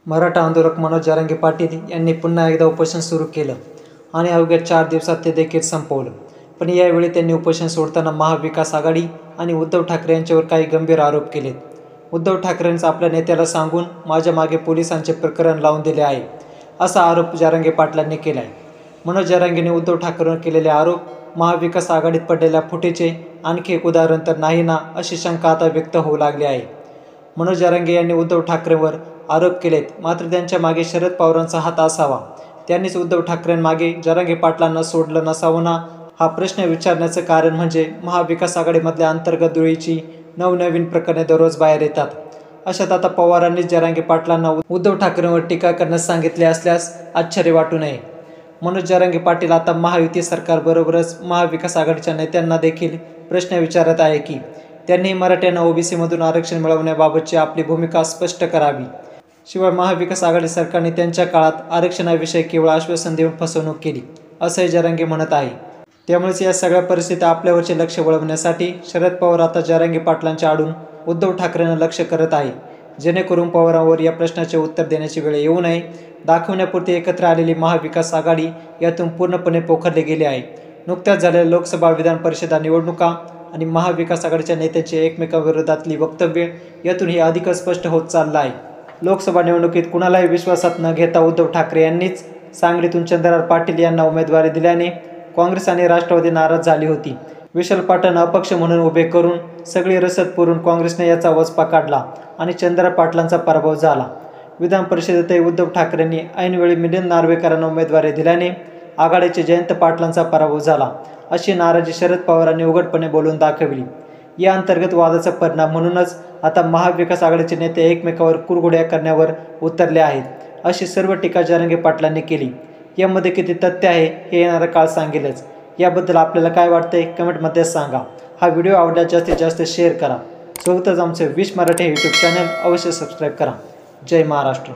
मराठा आंदोलक मनोज जरांगे पाटील यांनी पुन्हा एकदा उपोषण सुरू केलं आणि अवघ्या 4 दिवसात ते देखील संपवलं. पण यावेळी त्यांनी उपोषण सोडताना महाविकास आघाडी आणि उद्धव ठाकरे यांच्यावर काही गंभीर आरोप केलेत. उद्धव ठाकरेंचं आपल्या नेत्याला सांगून माझ्या मागे पोलिसांचे प्रकरण लावून दिले आहे, असा आरोप जरांगे पाटलांनी केला आहे. मनोज जरांगेंनी उद्धव ठाकरेंवर केलेले आरोप महाविकास आघाडीत पडलेल्या फुटीचे आणखी एक उदाहरण तर नाही ना, अशी शंका आता व्यक्त होऊ लागली आहे. मनोज जरांगे यांनी उद्धव ठाकरेंवर आरोप केलेत, मात्र त्यांच्या मागे शरद पवारांचा हात असावा, त्यांनीच उद्धव ठाकरेंमागे जरांगे पाटलांना सोडलं नसावं ना, हा प्रश्न विचारण्याचं कारण म्हणजे महाविकास आघाडीमधल्या अंतर्गत धुळीची नवनवीन प्रकरणे दररोज बाहेर येतात. अशात आता पवारांनीच जरांगे पाटलांना उद्धव ठाकरेंवर टीका करण्यास सांगितले असल्यास आश्चर्य वाटू नये. मनोज जरांगे पाटील आता महायुती सरकारबरोबरच महाविकास आघाडीच्या नेत्यांना देखील प्रश्न विचारत आहे की त्यांनी मराठ्यांना ओबीसीमधून आरक्षण मिळवण्याबाबतची आपली भूमिका स्पष्ट करावी. शिवाय महाविकास आघाडी सरकारने त्यांच्या काळात आरक्षणाविषयी केवळ आश्वासन देऊन फसवणूक केली, असंही जरांगे म्हणत आहे. त्यामुळेच या सगळ्या परिस्थितीत आपल्यावरचे लक्ष वळवण्यासाठी शरद पवार आता जरांगे पाटलांच्या आडून उद्धव ठाकरेंना लक्ष करत आहे, जेणेकरून पवारांवर या प्रश्नाचे उत्तर देण्याची वेळ येऊ नये. दाखवण्यापुरती एकत्र आलेली महाविकास आघाडी यातून पूर्णपणे पोखरली गेली आहे. नुकत्याच झालेल्या लोकसभा विधान परिषदा निवडणुका आणि महाविकास आघाडीच्या नेत्यांची एकमेकांविरोधातली वक्तव्ये यातूनही अधिकच स्पष्ट होत चाललं आहे. लोकसभा निवडणुकीत कुणालाही विश्वासात न घेता उद्धव ठाकरे यांनीच सांगलीतून चंद्रराव पाटील यांना उमेदवारी दिल्याने काँग्रेस आणि राष्ट्रवादी नाराज झाली होती. विशाल पाटलांना अपक्ष म्हणून उभे करून सगळी रसद पुरून काँग्रेसने याचा वचपा काढला आणि चंद्रराव पाटलांचा पराभव झाला. विधान परिषदेतही उद्धव ठाकरेंनी ऐनवेळी मिलिंद नार्वेकरांना उमेदवारी दिल्याने आघाडीचे जयंत पाटलांचा पराभव झाला, अशी नाराजी शरद पवारांनी उघडपणे बोलून दाखवली. या अंतर्गत वादाचा परिणाम म्हणूनच आता महाविकास आघाडीचे नेते एकमेकावर कुरघोड्या करण्यावर उतरले आहेत, अशी सर्व टीका जरांगे पाटलांनी केली. यामध्ये किती तथ्य आहे हे येणारा काळ सांगेलच. याबद्दल आपल्याला काय वाटतंय कमेंटमध्ये सांगा. हा व्हिडिओ आवडल्यास जास्तीत जास्त शेअर करा. सोबतच आमचे 20 मराठी यूट्यूब चॅनल अवश्य सबस्क्राईब करा. जय महाराष्ट्र.